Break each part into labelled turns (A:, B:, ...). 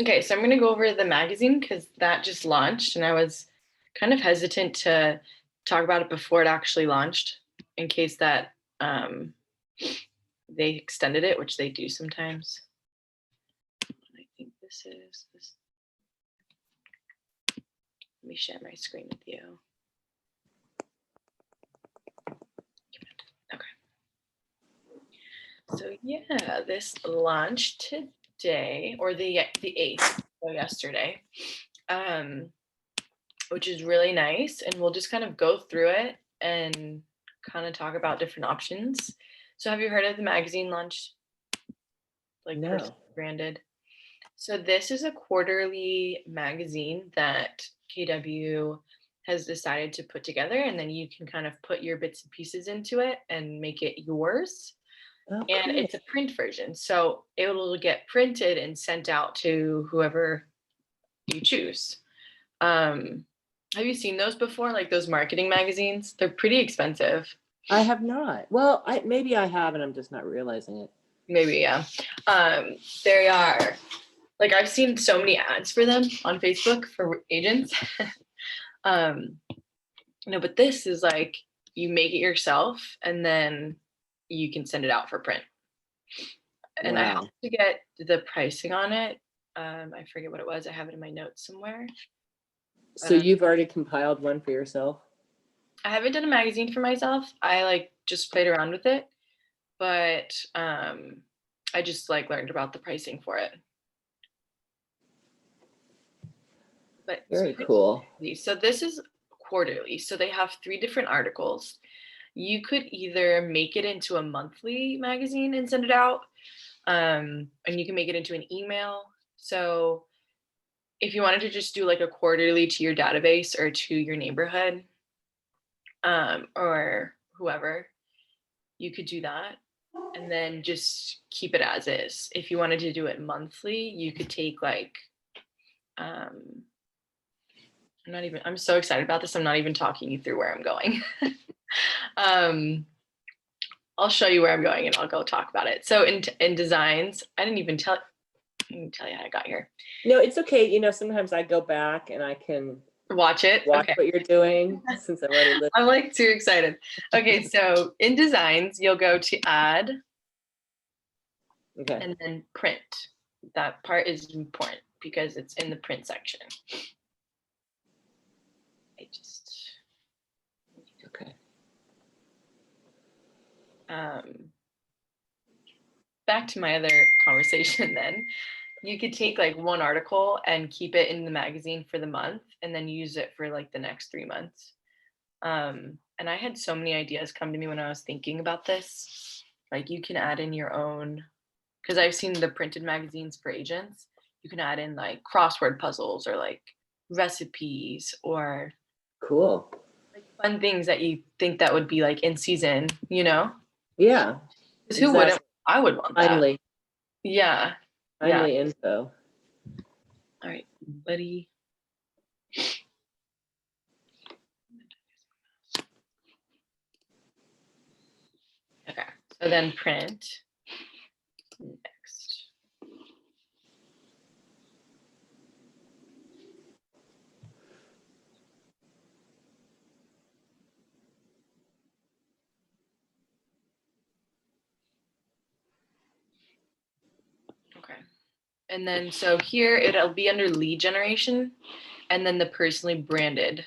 A: Okay, so I'm going to go over the magazine because that just launched and I was kind of hesitant to talk about it before it actually launched in case that they extended it, which they do sometimes. I think this is this. Let me share my screen with you. Okay. So yeah, this launched today or the 8th, so yesterday. Which is really nice. And we'll just kind of go through it and kind of talk about different options. So have you heard of the magazine launch? Like
B: No.
A: branded? So this is a quarterly magazine that KW has decided to put together, and then you can kind of put your bits and pieces into it and make it yours.
B: Oh,
A: And
B: cool.
A: it's a print version. So it will get printed and sent out to whoever you choose. Have you seen those before? Like those marketing magazines? They're pretty expensive.
B: I have not. Well, maybe I have, and I'm just not realizing it.
A: Maybe, yeah. They are like I've seen so many ads for them on Facebook for agents. No, but this is like you make it yourself and then you can send it out for print. And I have
B: Wow.
A: to get the pricing on it. I forget what it was. I have it in my notes somewhere.
B: So you've already compiled one for yourself?
A: I haven't done a magazine for myself. I like just played around with it, but I just like learned about the pricing for it. But
B: Very cool.
A: so this is quarterly. So they have 3 different articles. You could either make it into a monthly magazine and send it out, and you can make it into an email. So if you wanted to just do like a quarterly to your database or to your neighborhood, or whoever, you could do that and then just keep it as is. If you wanted to do it monthly, you could take like I'm so excited about this. I'm not even talking you through where I'm going. I'll show you where I'm going and I'll go talk about it. So in designs, I didn't even tell you how I got here.
B: No, it's okay. Sometimes I go back and I can
A: watch
B: what you're doing since I've already lived.
A: I'm like too excited. Okay, so in designs, you'll go to add.
B: Okay.
A: And then print. That part is important because it's in the print section.
B: Okay.
A: Back to my other conversation then. You could take like one article and keep it in the magazine for the month and then use it for like the next 3 months. And I had so many ideas come to me when I was thinking about this. Like you can add in your own, because I've seen the printed magazines for agents. You can add in like crossword puzzles or like recipes or
B: cool,
A: like fun things that you think that would be like in season, Yeah.
B: Because
A: who wouldn't? I would want that.
B: Finally.
A: Yeah.
B: Finally info.
A: All right, buddy. Okay, so then print. Next. Okay. And then so here it'll be under lead generation and then the personally branded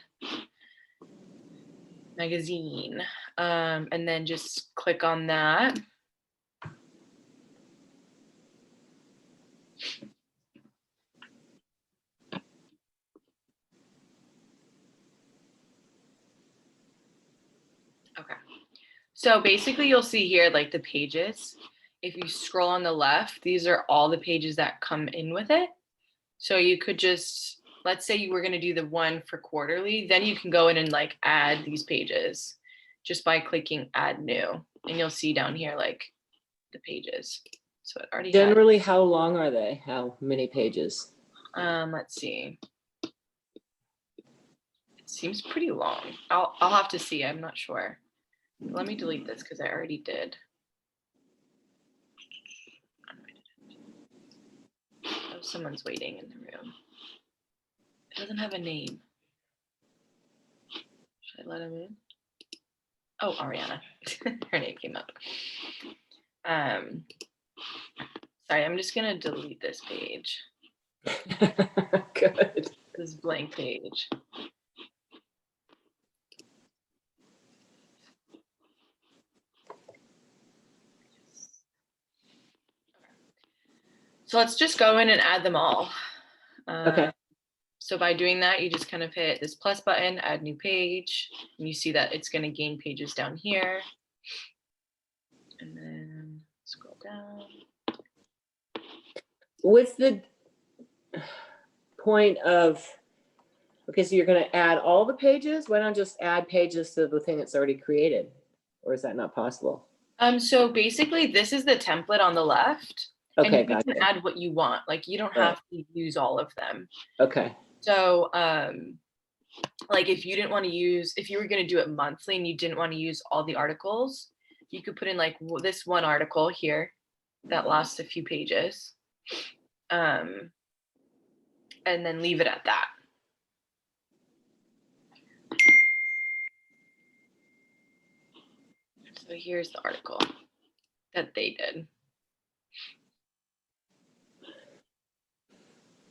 A: magazine. And then just click on that. Okay. So basically you'll see here like the pages. If you scroll on the left, these are all the pages that come in with it. So you could just, let's say you were going to do the one for quarterly, then you can go in and like add these pages just by clicking add new. And you'll see down here like the pages. So it already
B: generally how long are they? How many pages?
A: Let's see. It seems pretty long. I'll have to see. I'm not sure. Let me delete this because I already did. Oh, someone's waiting in the room. It doesn't have a name. Should I let him in? Oh, Ariana. Her name came up. Sorry, I'm just gonna delete this page.
B: Good.
A: This blank page. So let's just go in and add them all.
B: Okay.
A: So by doing that, you just kind of hit this plus button, add new page, and you see that it's going to gain pages down here. And then scroll down.
B: What's the point of, okay, so you're going to add all the pages? Why not just add pages to the thing that's already created? Or is that not possible?
A: So basically, this is the template on the left.
B: Okay,
A: and you
B: gotcha.
A: can add what you want. Like you don't
B: Right.
A: have to use all of them.
B: Okay.
A: So like if you didn't want to use, if you were going to do it monthly and you didn't want to use all the articles, you could put in like this one article here that lasts a few pages, and then leave it at that. So here's the article that they did.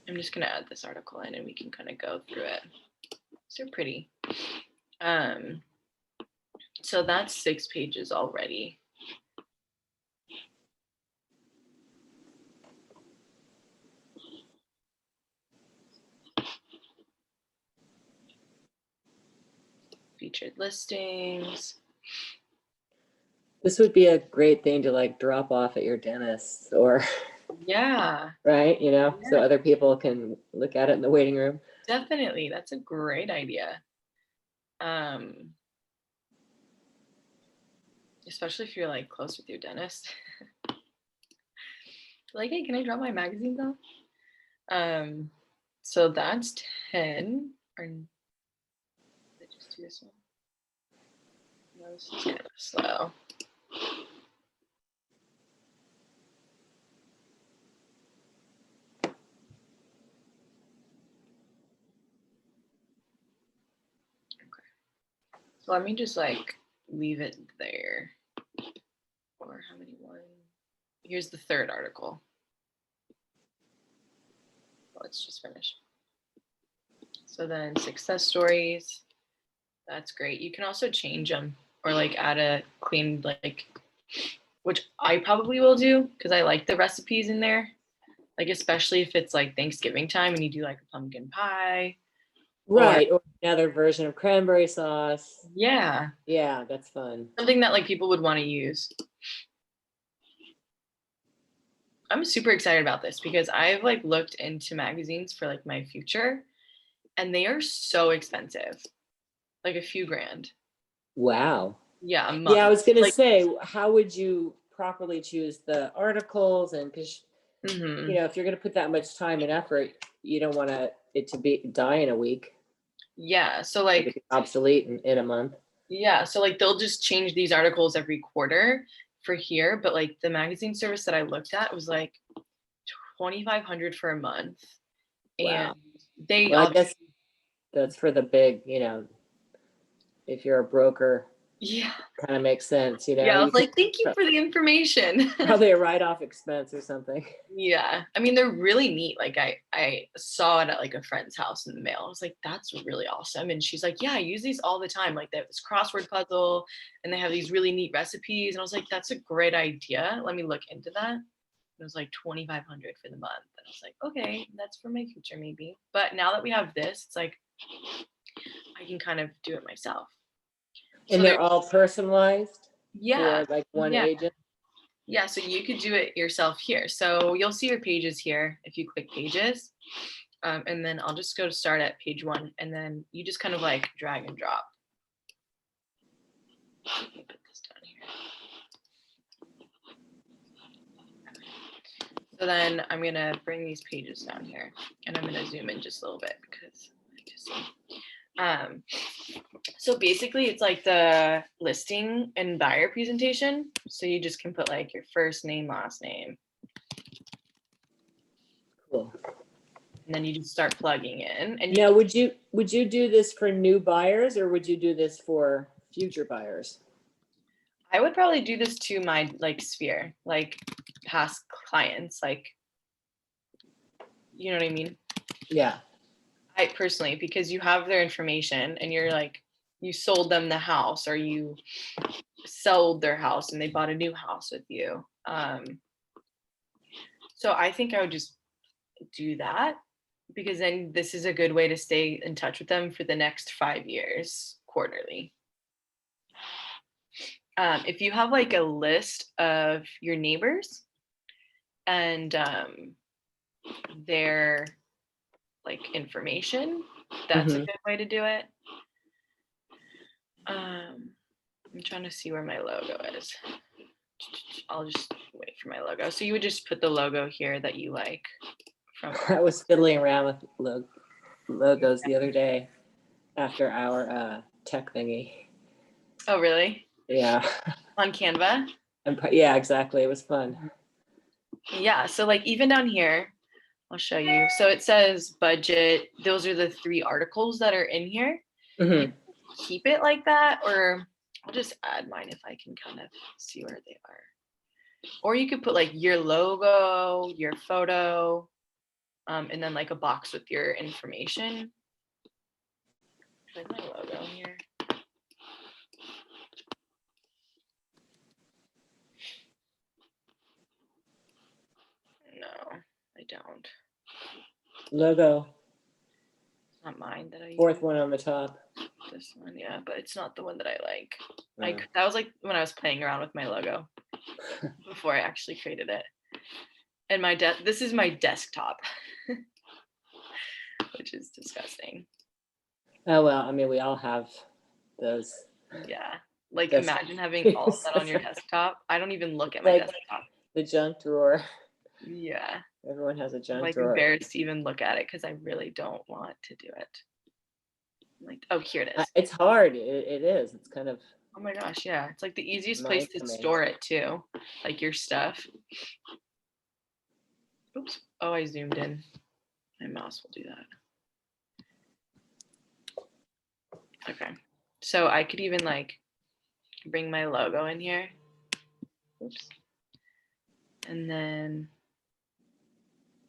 A: I'm just going to add this article in and we can kind of go through it. So they're pretty. So that's 6 pages already. Featured listings.
B: This would be a great thing to like drop off at your dentist or,
A: Yeah,
B: right? You know, so
A: Yeah.
B: other people can look at it in the waiting room.
A: definitely. That's a great idea. Especially if you're like close with your dentist. Like, hey, can I drop my magazines off? So that's 10. Or did I just do this one? No, this is kind of slow. Okay. So let me just like leave it there. Or how many one? Here's the 3rd article. Let's just finish. So then success stories. That's great. You can also change them or like add a clean, like, which I probably will do because I like the recipes in there. Like, especially if it's like Thanksgiving time and you do like a pumpkin pie.
B: Right. Or another version of cranberry sauce.
A: Yeah.
B: Yeah, that's fun.
A: Something that like people would want to use. I'm super excited about this because I've like looked into magazines for like my future and they are so expensive. Like a few grand.
B: Wow.
A: Yeah, a month.
B: Yeah, I was going to
A: Like,
B: say, how would you properly choose the articles? And because,
A: mhm.
B: you know, if you're going to put that much time and effort, you don't want it to be die in a week.
A: Yeah. So
B: Like
A: like,
B: it's obsolete in a month.
A: yeah. So like they'll just change these articles every quarter for here. But like the magazine service that I looked at was like $2,500 for a month.
B: Wow.
A: And they
B: Well, I guess that's for the big, you know, if you're a broker,
A: yeah.
B: kind of makes sense, you know.
A: Yeah. I
B: You
A: was
B: can
A: like, thank you for the information.
B: probably a write-off expense or something.
A: Yeah. I mean, they're really neat. Like I saw it at like a friend's house in the mail. I was like, that's really awesome. And she's like, yeah, I use these all the time. Like they have this crossword puzzle and they have these really neat recipes. And I was like, that's a great idea. Let me look into that. And it was like $2,500 for the month. And I was like, okay, that's for my future maybe. But now that we have this, it's like I can kind of do it myself.
B: And
A: So
B: they're all personalized
A: yeah.
B: for like one
A: Yeah.
B: agent.
A: Yeah, so you could do it yourself here. So you'll see your pages here if you click pages. And then I'll just go to start at page 1 and then you just kind of like drag and drop. Let me put this down here. So then I'm gonna bring these pages down here and I'm gonna zoom in just a little bit because I just so basically it's like the listing and buyer presentation. So you just can put like your first name, last name.
B: Cool.
A: And then you just start plugging in. And
B: Now, would you do this for new buyers or would you do this for future buyers?
A: I would probably do this to my like sphere, like past clients, like, you know what I mean?
B: Yeah.
A: I personally, because you have their information and you're like, you sold them the house or you sold their house and they bought a new house with you. So I think I would just do that because then this is a good way to stay in touch with them for the next 5 years quarterly. If you have like a list of your neighbors and their like information, that's a
B: Mhm.
A: good way to do it. I'm trying to see where my logo is. I'll just wait for my logo. So you would just put the logo here that you like from
B: I was fiddling around with logos the other day after our tech thingy.
A: Oh, really?
B: Yeah.
A: On Canva?
B: Yeah, exactly. It was fun.
A: Yeah. So like even down here, I'll show you. So it says budget. Those are the 3 articles that are in here.
B: Mhm.
A: Keep it like that, or I'll just add mine if I can kind of see where they are. Or you could put like your logo, your photo, and then like a box with your information. Like my logo here. No, I don't.
B: Logo.
A: It's not mine that I use.
B: 4th one on the top.
A: This one, yeah, but it's not the one that I like.
B: Oh.
A: That was like when I was playing around with my logo before I actually created it. And this is my desktop, which is disgusting.
B: Oh well, I mean, we all have those.
A: Yeah, like
B: That's-
A: imagine having all of that on your desktop. I don't even look at my
B: Like-
A: desktop.
B: The junk drawer.
A: Yeah,
B: Everyone has a
A: I'm
B: junk
A: like
B: drawer.
A: embarrassed to even look at it because I really don't want to do it. Like, oh, here it is.
B: It's hard. It is. It's kind of.
A: Oh my gosh, yeah, it's like the easiest place
B: Mind
A: to
B: for me.
A: store it too, like your stuff. Oops. Oh, I zoomed in. My mouse will do that. Okay. So I could even like bring my logo in here. Oops. And then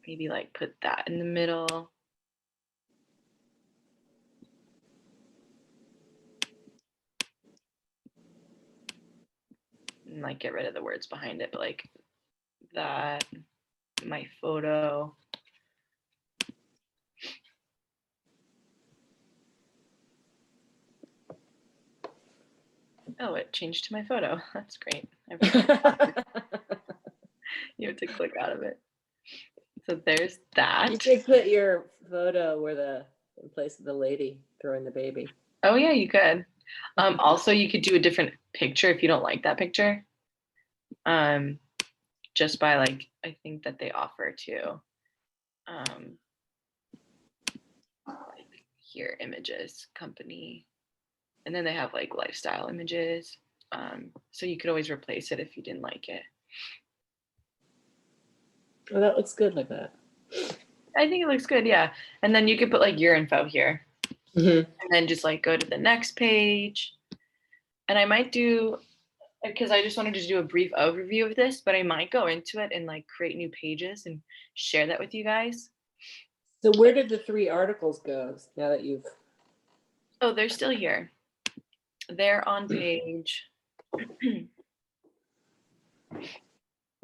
A: maybe like put that in the middle. And like get rid of the words behind it, but like that, my photo. Oh, it changed to my photo. That's great. You have to click out of it. So there's that.
B: You could put your photo in place of the lady throwing the baby.
A: Oh yeah, you could. Also, you could do a different picture if you don't like that picture. Just by like, I think that they offer to, like here images company, and then they have like lifestyle images. So you could always replace it if you didn't like it.
B: Well, that looks good like that.
A: I think it looks good, yeah. And then you could put like your info here,
B: Mhm.
A: and then just like go to the next page. And I might do, because I just wanted to do a brief overview of this, but I might go into it and like create new pages and share that with you guys.
B: So where did the 3 articles go now that you've?
A: Oh, they're still here. They're on page.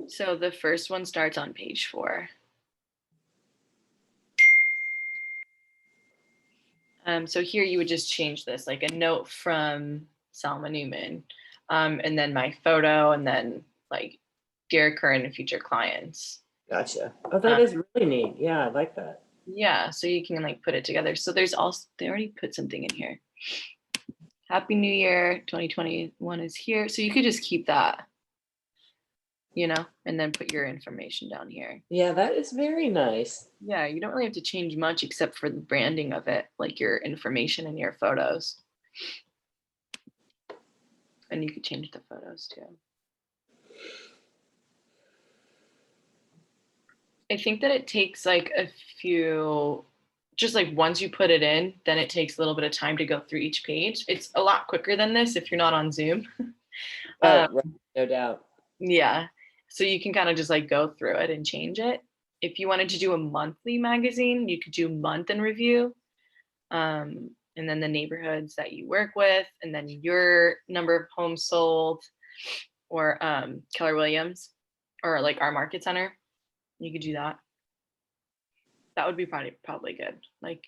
A: So the first one starts on page 4. So here you would just change this, like a note from Salma Newman, and then my photo, and then like dear current and future clients.
B: Gotcha. Oh, that is really neat. Yeah, I like that.
A: Yeah, so you can like put it together. So there's also, they already put something in here. Happy New Year, 2021 is here. So you could just keep that, and then put your information down here.
B: Yeah, that is very nice.
A: Yeah, you don't really have to change much except for the branding of it, like your information and your photos. And you could change the photos too. I think that it takes like a few, just like once you put it in, then it takes a little bit of time to go through each page. It's a lot quicker than this if you're not on Zoom.
B: Oh,
A: Um,
B: right, no doubt.
A: yeah. So you can kind of just like go through it and change it. If you wanted to do a monthly magazine, you could do month in review. And then the neighborhoods that you work with, and then your number of homes sold, or Keller Williams, or like our market center. You could do that. That would be probably good. Like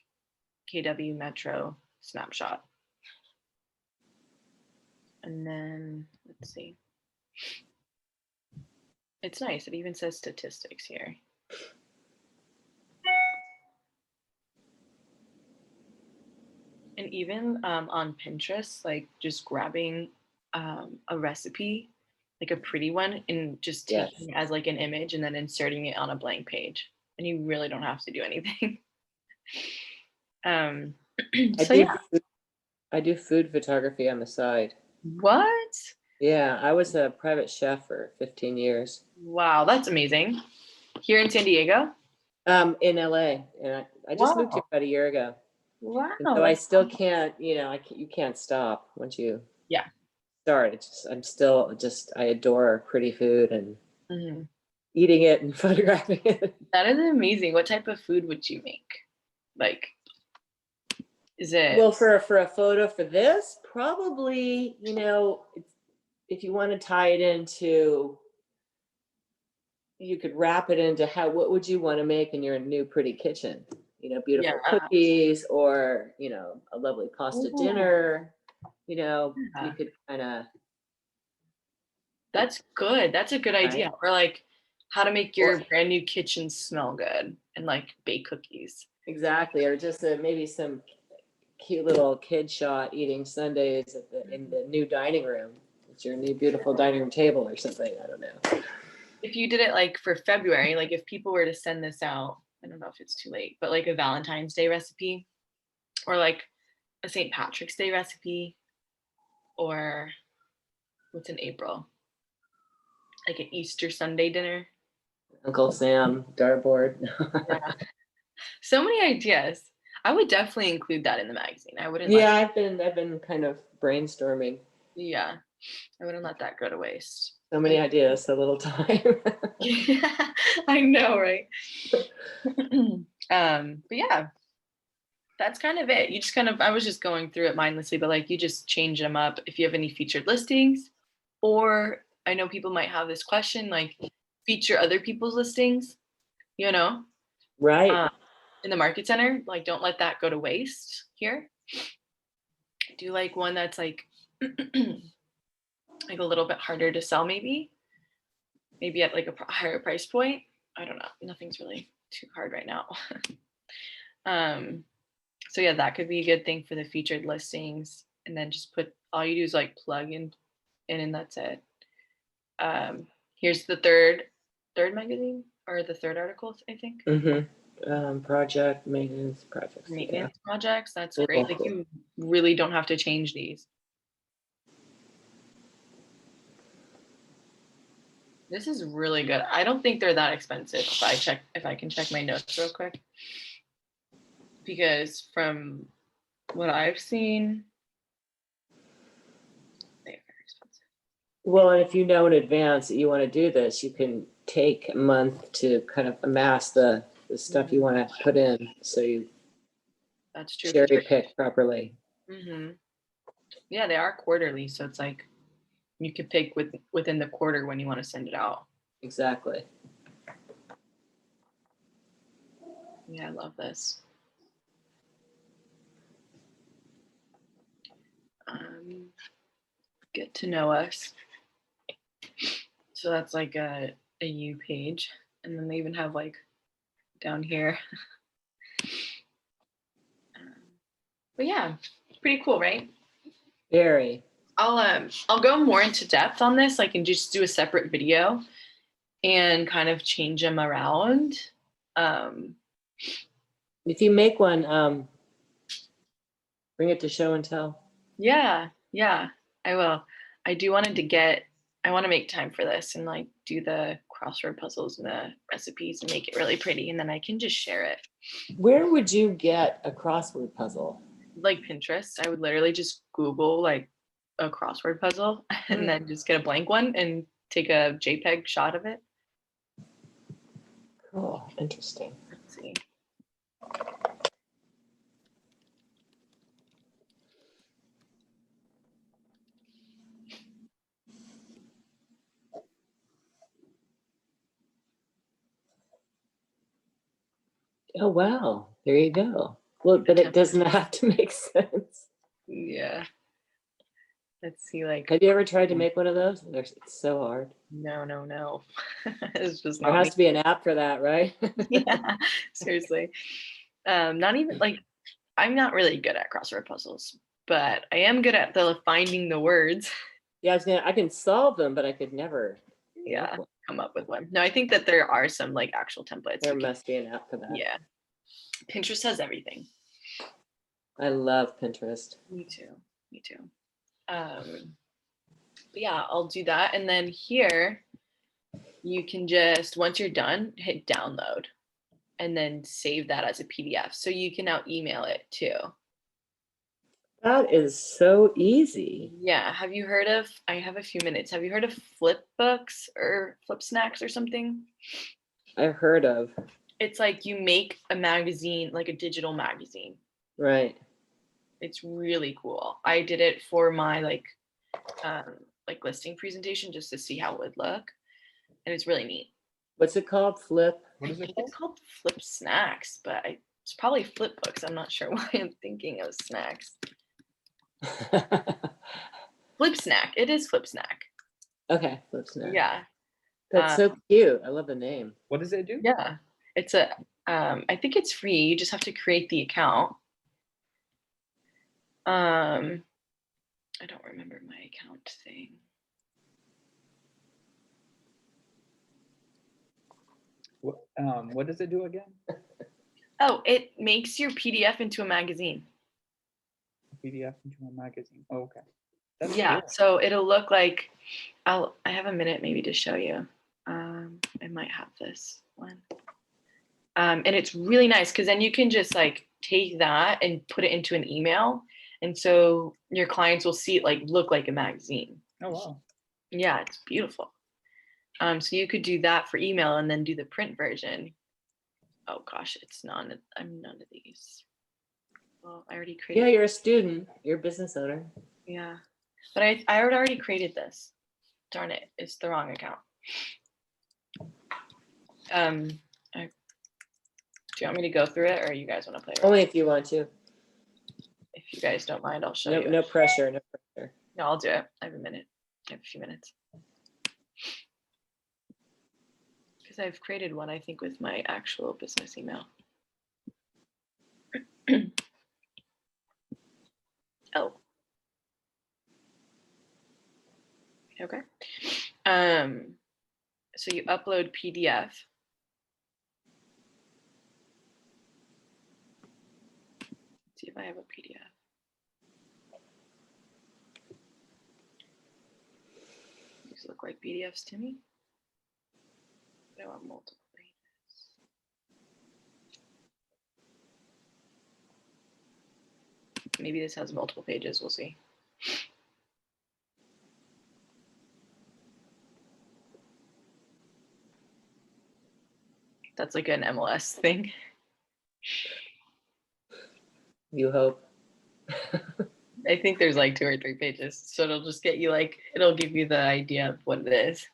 A: KW Metro snapshot. And then let's see. It's nice. It even says statistics here. And even on Pinterest, like just grabbing a recipe, like a pretty one, and just
B: Yes.
A: taking it as like an image and then inserting it on a blank page. And you really don't have to do anything.
B: I
A: So
B: do,
A: yeah.
B: I do food photography on the side.
A: What?
B: Yeah, I was a private chef for 15 years.
A: Wow, that's amazing. Here in San Diego?
B: In LA, and I just moved here
A: Wow.
B: about a year ago.
A: Wow.
B: And so I still can't, you can't stop once you
A: Yeah.
B: start. I'm still just, I adore pretty food and
A: Mhm.
B: eating it and photographing it.
A: That is amazing. What type of food would you make? Like, is it?
B: Well, for a photo for this, probably, if you want to tie it into, you could wrap it into what would you want to make in your new pretty kitchen?
A: Yeah.
B: Beautiful cookies or, a lovely pasta
A: Ooh,
B: dinner, you
A: yeah.
B: could kind of,
A: That's good. That's a good
B: right?
A: idea. Or like how to make
B: Or
A: your brand new kitchen smell good and like bake cookies.
B: exactly, or just maybe some cute little kid shot eating sundaes in the new dining room. It's your new beautiful dining room table or something. I don't know.
A: If you did it like for February, like if people were to send this out, I don't know if it's too late, but like a Valentine's Day recipe, or like a St. Patrick's Day recipe, or what's in April? Like an Easter Sunday dinner.
B: Uncle Sam dartboard.
A: Yeah. So many ideas. I would definitely include that in the magazine. I wouldn't let,
B: Yeah, I've been kind of brainstorming.
A: yeah, I wouldn't let that go to waste.
B: So many ideas, so little time.
A: Yeah, I know, right? But yeah, that's kind of it. You just kind of, I was just going through it mindlessly, but like you just change them up if you have any featured listings, or I know people might have this question, like feature other people's listings, you know,
B: Right.
A: um, in the market center. Like, don't let that go to waste here. Do like one that's like, like a little bit harder to sell, maybe at like a higher price point. I don't know. Nothing's really too hard right now. um, so yeah, that could be a good thing for the featured listings. And then just put, all you do is like plug in, and that's it. Here's the third magazine, or the third article, I think.
B: Project maintenance projects. Yeah.
A: Maintenance projects. That's
B: Cool.
A: great. Like you really don't have to change these. This is really good. I don't think they're that expensive. If I can check my notes real quick. Because from what I've seen, they are very expensive.
B: Well, and if you know in advance that you want to do this, you can take a month to kind of amass the stuff you want to put in, so you
A: That's true.
B: cherry pick properly.
A: Mm-hmm. Yeah, they are quarterly, so it's like you could pick within the quarter when you want to send it out.
B: Exactly.
A: Yeah, I love this. Get to know us. So that's like a you page, and then they even have like down here. But yeah, pretty cool, right?
B: Very.
A: I'll go more into depth on this, like, and just do a separate video and kind of change them around.
B: If you make one, bring it to show and tell.
A: Yeah, I will. I want to make time for this and like do the crossword puzzles and the recipes and make it really pretty, and then I can just share it.
B: Where would you get a crossword puzzle?
A: Like Pinterest, I would literally just Google like a crossword puzzle and then just get a blank one and take a JPEG shot of it.
B: Cool, interesting.
A: Let's see.
B: Oh, wow. There you go. Well, but it doesn't have to make sense.
A: Yeah. Let's see, like,
B: Have you ever tried to make one of those? It's so hard.
A: no. It's just
B: There
A: not
B: has
A: me.
B: to be an app for that, right?
A: Yeah, seriously. Not even like, I'm not really good at crossword puzzles, but I am good at the finding the words.
B: Yeah, I can solve them, but I could never.
A: Yeah, come up with one. No, I think that there are some like actual templates.
B: There must be an app for that.
A: Yeah. Pinterest has everything.
B: I love Pinterest.
A: Me too. But yeah, I'll do that. And then here, you can just, once you're done, hit download and then save that as a PDF. So you can now email it too.
B: That is so easy.
A: Yeah. Have you heard of, I have a few minutes. Have you heard of Flipbooks or Flip Snacks or something?
B: I've heard of.
A: It's like you make a magazine, like a digital magazine.
B: Right.
A: It's really cool. I did it for my like listing presentation just to see how it would look. And it's really neat.
B: What's it called? Flip?
C: What is
A: I
C: it
A: think
C: called?
A: it's called Flip Snacks, but it's probably Flip Books. I'm not sure why I'm thinking of snacks. Flip Snack. It is Flip Snack.
B: Okay, Flip Snack.
A: Yeah.
B: That's so cute. I love the name.
C: What does it do?
A: Yeah. It's I think it's free. You just have to create the account. I don't remember my account thing.
C: What does it do again?
A: Oh, it makes your PDF into a magazine.
C: PDF into a magazine. Oh, okay. That's
A: Yeah,
C: cool.
A: so it'll look like, I have a minute maybe to show you. I might have this one. And it's really nice because then you can just like take that and put it into an email. And so your clients will see it like look like a magazine.
C: Oh, wow.
A: Yeah, it's beautiful. So you could do that for email and then do the print version. Oh gosh, I'm none of these. Well, I already created.
B: Yeah, you're a student. You're a business owner.
A: Yeah, but I had already created this. Darn it, it's the wrong account. Do you want me to go through it, or you guys want to play?
B: Only if you want to.
A: If you guys don't mind, I'll show
B: No,
A: you.
B: no pressure. No pressure.
A: No, I'll do it. I have a minute. I have a few minutes. Because I've created one, I think, with my actual business email. Oh. Okay. So you upload PDF. Let's see if I have a PDF. These look like PDFs to me. I want multiple pages. Maybe this has multiple pages. We'll see. That's like an MLS thing.
B: You hope.
A: I think there's like 2 or 3 pages. So it'll just get you like, it'll give you the idea of what it is.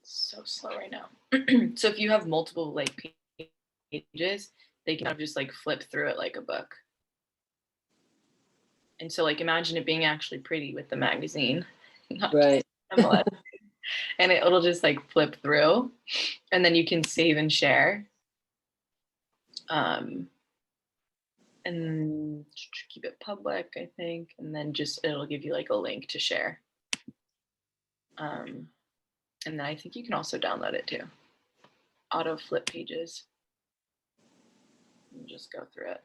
A: So slow right now. So if you have multiple like pages, they can kind of just like flip through it like a book. And so like imagine it being actually pretty with the magazine, not
B: Right.
A: just MLS. And it'll just like flip through, and then you can save and share. and keep it public, I think, and then just it'll give you like a link to share. And then I think you can also download it too. Auto flip pages. And just go through it.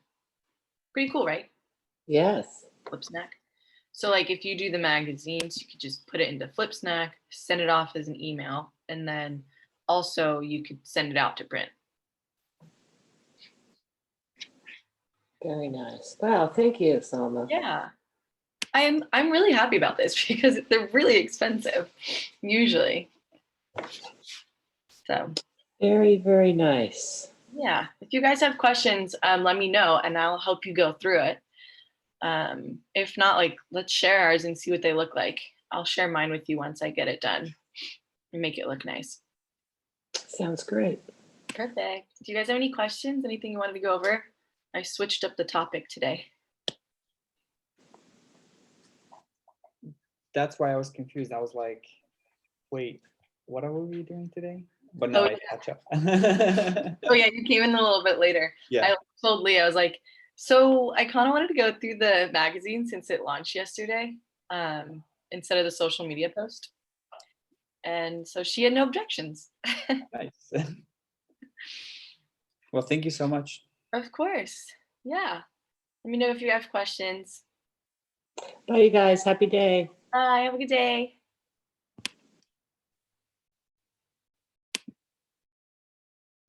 A: Pretty cool, right?
B: Yes.
A: Flipsnack. So like if you do the magazines, you could just put it into Flipsnack, send it off as an email, and then also you could send it out to print.
B: Very nice. Wow. Thank you, Salma.
A: Yeah. I'm really happy about this because they're really expensive usually. So
B: Very, very nice.
A: yeah, if you guys have questions, let me know and I'll help you go through it. If not, like let's share ours and see what they look like. I'll share mine with you once I get it done and make it look nice.
B: Sounds great.
A: Perfect. Do you guys have any questions? Anything you wanted to go over? I switched up the topic today.
C: That's why I was confused. I was like, wait, what are we doing today? But now
A: Oh,
C: I catch up.
A: Oh yeah, you came in a little bit later.
C: Yeah.
A: I told Lee, I was like, so I kind of wanted to go through the magazine since it launched yesterday, instead of the social media post. And so she had no objections.
C: Nice. Well, thank you so much.
A: Of course. Yeah. Let me know if you have questions.
B: Bye, you guys. Happy day.
A: Bye. Have a good day.